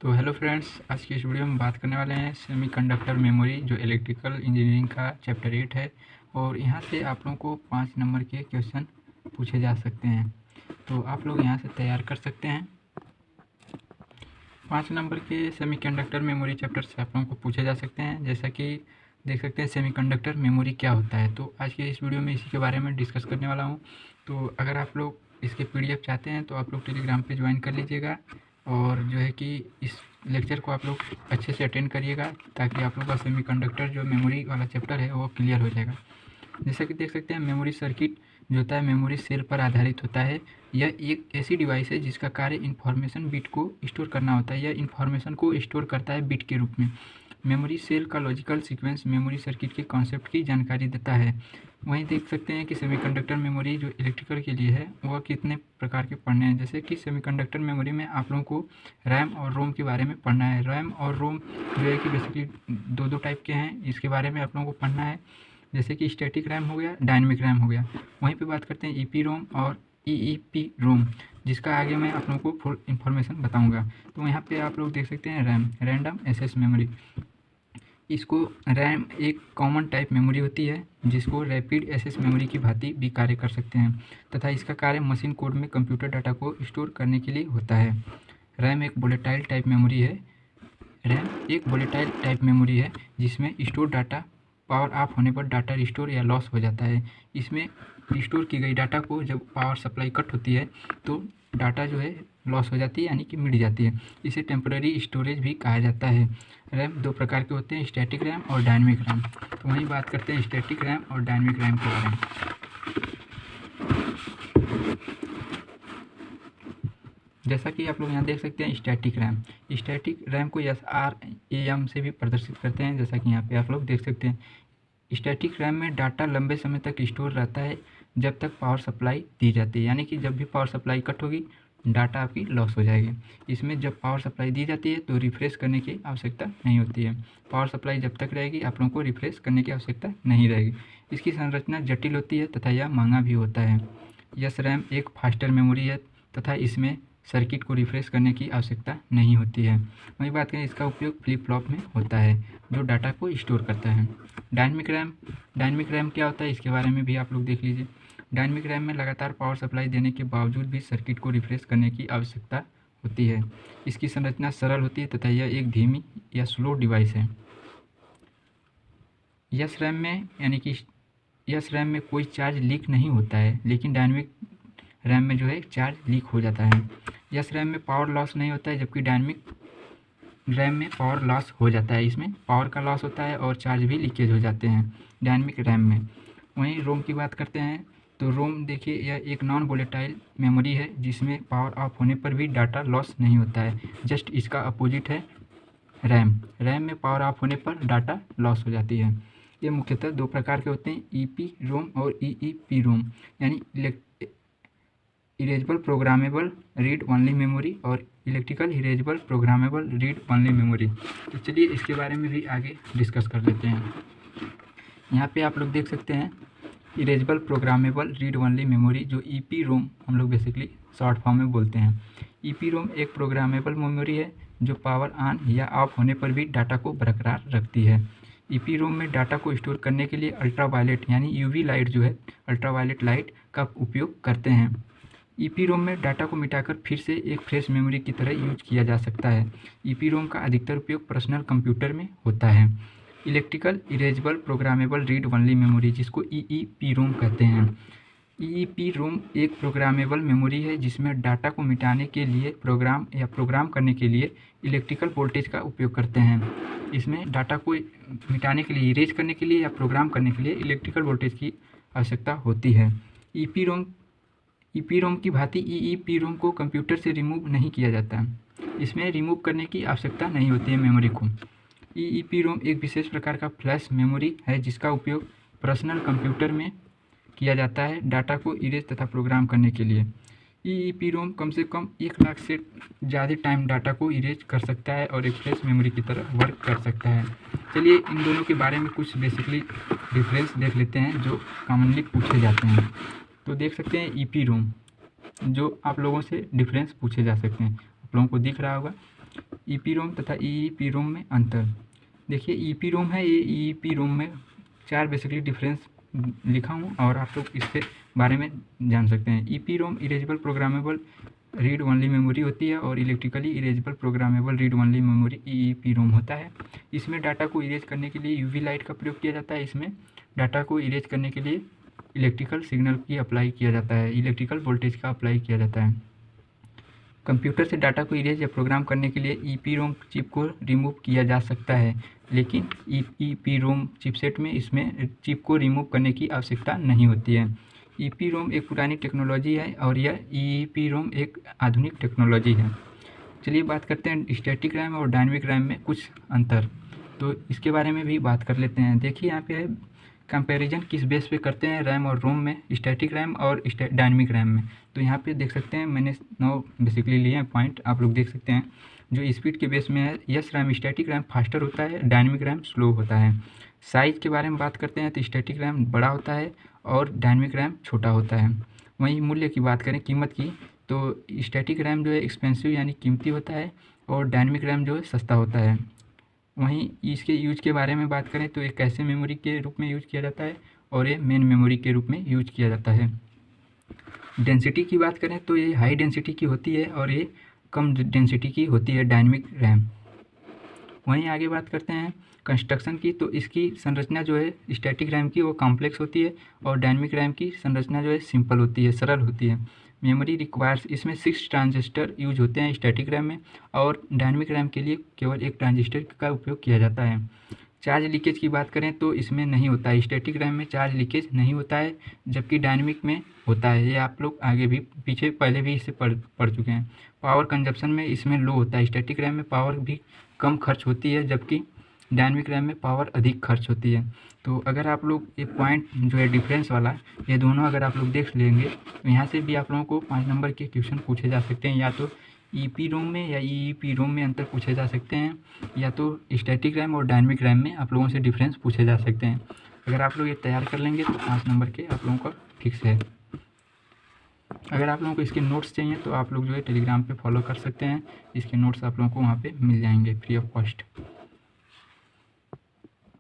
तो hello friends, आज की इस वीडियो में बात करने वाले हैं सेमीकंडक्टर मेमोरी जो इलेक्ट्रिकल इंजीनियरिंग का चैप्टर 8 है। और यहाँ से आप लोगों को 5 नंबर के क्वेश्चन पूछे जा सकते हैं, तो आप लोग यहाँ से तैयार कर सकते हैं। 5 नंबर के सेमीकंडक्टर मेमोरी चैप्टर से आप लोगों को पूछे जा सकते हैं। जैसा कि देख सकते हैं सेमीकंडक्टर मेमोरी क्या होता है, तो आज के इस वीडियो में इसी के बारे में डिस्कस करने वाला हूँ। तो अगर आप लोग इसके PDF चाहते हैं तो आप लोग टेलीग्राम पे ज्वाइन कर लीजिएगा, और जो है कि इस लेक्चर को आप लोग अच्छे से अटेंड करिएगा ताकि आप लोग का सेमीकंडक्टर जो मेमोरी वाला चैप्टर है वो क्लियर हो जाएगा। जैसा कि देख सकते हैं, मेमोरी सर्किट जो होता है मेमोरी सेल पर आधारित होता है। यह एक ऐसी डिवाइस है जिसका कार्य इन्फॉर्मेशन बिट को स्टोर करना होता है। यह इन्फॉर्मेशन को स्टोर करता है बिट के रूप में। मेमोरी सेल का लॉजिकल सीक्वेंस मेमोरी सर्किट के कॉन्सेप्ट की जानकारी देता है। वहीं देख सकते हैं कि सेमीकंडक्टर मेमोरी जो इलेक्ट्रिकल के लिए है वह कितने प्रकार के पढ़ने हैं। जैसे कि सेमीकंडक्टर मेमोरी में आप लोगों को रैम और रोम के बारे में पढ़ना है। रैम और रोम जो है कि बेसिकली दो टाइप के हैं, इसके बारे में आप लोगों को पढ़ना है। जैसे कि स्टैटिक रैम हो गया, डायनेमिक रैम हो गया। वहीं पे बात करते हैं EPROM और EEPROM, जिसका आगे मैं आप लोगों को फुल इन्फॉर्मेशन बताऊंगा। तो यहाँ पे आप लोग देख सकते हैं रैम, रैंडम एक्सेस मेमोरी। इसको रैम एक कॉमन टाइप मेमोरी होती है जिसको रैपिड एक्सेस मेमोरी की भांति भी कार्य कर सकते हैं, तथा इसका कार्य मशीन कोड में कंप्यूटर डाटा को स्टोर करने के लिए होता है। रैम एक वोलेटाइल टाइप मेमोरी है। रैम एक वोलेटाइल टाइप मेमोरी है जिसमें स्टोर डाटा पावर ऑफ होने पर डाटा रिस्टोर या लॉस हो जाता है। इसमें रिस्टोर की गई डाटा को जब पावर सप्लाई कट होती है तो डाटा जो है लॉस हो जाती है, यानी कि मिट जाती है। इसे टेम्पररी स्टोरेज भी कहा जाता है। रैम दो प्रकार के होते हैं, स्टैटिक रैम और डायनेमिक रैम। तो वहीं बात करते हैं स्टैटिक रैम और डायनेमिक रैम के बारे में। जैसा कि आप लोग यहाँ देख सकते हैं स्टैटिक रैम को SRAM से भी प्रदर्शित करते हैं। जैसा कि यहाँ पे आप लोग देख सकते हैं, स्टैटिक रैम में डाटा लंबे समय तक स्टोर रहता है जब तक पावर सप्लाई दी जाती है, यानी कि जब भी पावर सप्लाई कट होगी डाटा आपकी लॉस हो जाएगी। इसमें जब पावर सप्लाई दी जाती है तो रिफ्रेश करने की आवश्यकता नहीं होती है। पावर सप्लाई जब तक रहेगी आप लोगों को रिफ्रेश करने की आवश्यकता नहीं रहेगी। इसकी संरचना जटिल होती है तथा यह महंगा भी होता है। SRAM एक फास्टर मेमोरी है तथा इसमें सर्किट को रिफ्रेश करने की आवश्यकता नहीं होती है। वही बात करें, इसका उपयोग फ्लिप फ्लॉप में होता है जो डाटा को स्टोर करता है। डायनेमिक रैम क्या होता है इसके बारे में भी आप लोग देख लीजिए। डायनेमिक रैम में लगातार पावर सप्लाई देने के बावजूद भी सर्किट को रिफ्रेश करने की आवश्यकता होती है। इसकी संरचना सरल होती है तथा यह एक धीमी या स्लो डिवाइस है। SRAM में कोई चार्ज लीक नहीं होता है, लेकिन डायनेमिक रैम में जो है चार्ज लीक हो जाता है। SRAM में पावर लॉस नहीं होता है, जबकि डायनेमिक रैम में पावर लॉस हो जाता है। इसमें पावर का लॉस होता है और चार्ज भी लीकेज हो जाते हैं डायनेमिक रैम में। वहीं रोम की बात करते हैं तो रोम देखिए, यह एक नॉन वोलेटाइल मेमोरी है जिसमें पावर ऑफ होने पर भी डाटा लॉस नहीं होता है। जस्ट इसका अपोजिट है रैम में पावर ऑफ होने पर डाटा लॉस हो जाती है। ये मुख्यतः दो प्रकार के होते हैं, EPROM और EEPROM, यानी erasable programmable read only memory और electrical erasable programmable read only memory. तो चलिए इसके बारे में भी आगे डिस्कस कर लेते हैं। यहाँ पे आप लोग देख सकते हैं erasable programmable read only memory जो EPROM हम लोग बेसिकली शॉर्ट फॉर्म में बोलते हैं। EPROM एक प्रोग्रामेबल मेमोरी है जो पावर ऑन या ऑफ होने पर भी डाटा को बरकरार रखती है। EPROM में डाटा को स्टोर करने के लिए अल्ट्रावायलेट यानी UV लाइट जो है अल्ट्रावायलेट लाइट का उपयोग करते हैं। EPROM में डाटा को मिटाकर फिर से एक फ्रेश मेमोरी की तरह यूज किया जा सकता है। EPROM का अधिकतर उपयोग पर्सनल कंप्यूटर में होता है। Electrical erasable programmable read only memory जिसको EEPROM कहते हैं। EEPROM एक प्रोग्रामेबल मेमोरी है जिसमें डाटा को मिटाने के लिए प्रोग्राम करने के लिए इलेक्ट्रिकल वोल्टेज का उपयोग करते हैं। इसमें डाटा को मिटाने के लिए, इरेज करने के लिए या प्रोग्राम करने के लिए इलेक्ट्रिकल वोल्टेज की आवश्यकता होती है। EPROM की भांति EEPROM को कंप्यूटर से रिमूव नहीं किया जाता। इसमें रिमूव करने की आवश्यकता नहीं होती है मेमोरी को। EEPROM एक विशेष प्रकार का फ्लैश मेमोरी है जिसका उपयोग पर्सनल कंप्यूटर में किया जाता है डाटा को इरेज तथा प्रोग्राम करने के लिए। EEPROM कम से कम 1 लाख से ज़्यादा टाइम डाटा को इरेज कर सकता है और एक फ्लैश मेमोरी की तरह वर्क कर सकता है। चलिए इन दोनों के बारे में कुछ बेसिकली डिफरेंस देख लेते हैं जो कॉमनली पूछे जाते हैं। तो देख सकते हैं EPROM जो आप लोगों से डिफरेंस पूछे जा सकते हैं, आप लोगों को दिख रहा होगा। EEPROM तथा EEPROM में अंतर। देखिए EEPROM है, ये EEPROM में 4 बेसिकली डिफरेंस लिखा हूँ और आप लोग इसके बारे में जान सकते हैं। EEPROM erasable programmable read only memory होती है और electrically erasable programmable read only memory EEPROM होता है। इसमें डाटा को इरेज करने के लिए UV लाइट का प्रयोग किया जाता है। इसमें डाटा को इरेज करने के लिए इलेक्ट्रिकल सिग्नल की अप्लाई किया जाता है, इलेक्ट्रिकल वोल्टेज का अप्लाई किया जाता है। कंप्यूटर से डाटा को इरेज या प्रोग्राम करने के लिए EEPROM चिप को रिमूव किया जा सकता है, लेकिन EEPROM चिपसेट में इसमें चिप को रिमूव करने की आवश्यकता नहीं होती है। EEPROM एक पुरानी टेक्नोलॉजी है और यह EEPROM एक आधुनिक टेक्नोलॉजी है। चलिए बात करते हैं स्टैटिक रैम और डायनेमिक रैम में कुछ अंतर, तो इसके बारे में भी बात कर लेते हैं। देखिए यहाँ पे है कंपैरिजन किस बेस पे करते हैं रैम और रोम में, स्टैटिक रैम और डायनेमिक रैम में। तो यहाँ पे देख सकते हैं मैंने 9 बेसिकली लिए हैं पॉइंट, आप लोग देख सकते हैं। जो स्पीड के बेस में है, yes RAM static RAM faster होता है, डायनेमिक रैम स्लो होता है। साइज़ के बारे में बात करते हैं तो स्टैटिक रैम बड़ा होता है और डायनेमिक रैम छोटा होता है। वहीं मूल्य की बात करें कीमत की, तो स्टैटिक रैम जो है एक्सपेंसिव यानी कीमती होता है और डायनेमिक रैम जो है सस्ता होता है। वहीं इसके यूज के बारे में बात करें तो एक कैशे मेमोरी के रूप में यूज किया जाता है और ये मेन मेमोरी के रूप में यूज किया जाता है। डेंसिटी की बात करें तो ये हाई डेंसिटी की होती है और ये कम डेंसिटी की होती है डायनेमिक रैम। वहीं आगे बात करते हैं कंस्ट्रक्शन की, तो इसकी संरचना जो है स्टैटिक रैम की वो कॉम्प्लेक्स होती है और डायनेमिक रैम की संरचना जो है सिंपल होती है, सरल होती है। मेमोरी रिक्वायर्स, इसमें 6 ट्रांजिस्टर यूज होते हैं स्टैटिक रैम में और डायनेमिक रैम के लिए केवल 1 ट्रांजिस्टर का उपयोग किया जाता है। चार्ज लीकेज की बात करें तो इसमें नहीं होता है, स्टैटिक रैम में चार्ज लीकेज नहीं होता है, जबकि डायनेमिक में होता है। ये आप लोग आगे भी पीछे पहले भी इसे पढ़ चुके हैं। पावर कंजप्शन में इसमें लो होता है, स्टैटिक रैम में पावर भी कम खर्च होती है, जबकि डायनेमिक रैम में पावर अधिक खर्च होती है। तो अगर आप लोग ये पॉइंट जो है डिफरेंस वाला, ये दोनों अगर आप लोग देख लेंगे तो यहाँ से भी आप लोगों को 5 नंबर के क्वेश्चन पूछे जा सकते हैं, या तो EEPROM में या EEPROM में अंतर पूछे जा सकते हैं, या तो स्टैटिक रैम और डायनेमिक रैम में आप लोगों से डिफरेंस पूछे जा सकते हैं। अगर आप लोग ये तैयार कर लेंगे तो 5 नंबर के आप लोगों का फिक्स है। अगर आप लोगों को इसके नोट्स चाहिए तो आप लोग जो है टेलीग्राम पे फॉलो कर सकते हैं, इसके नोट्स आप लोगों को वहाँ पे मिल जाएंगे फ्री ऑफ कॉस्ट।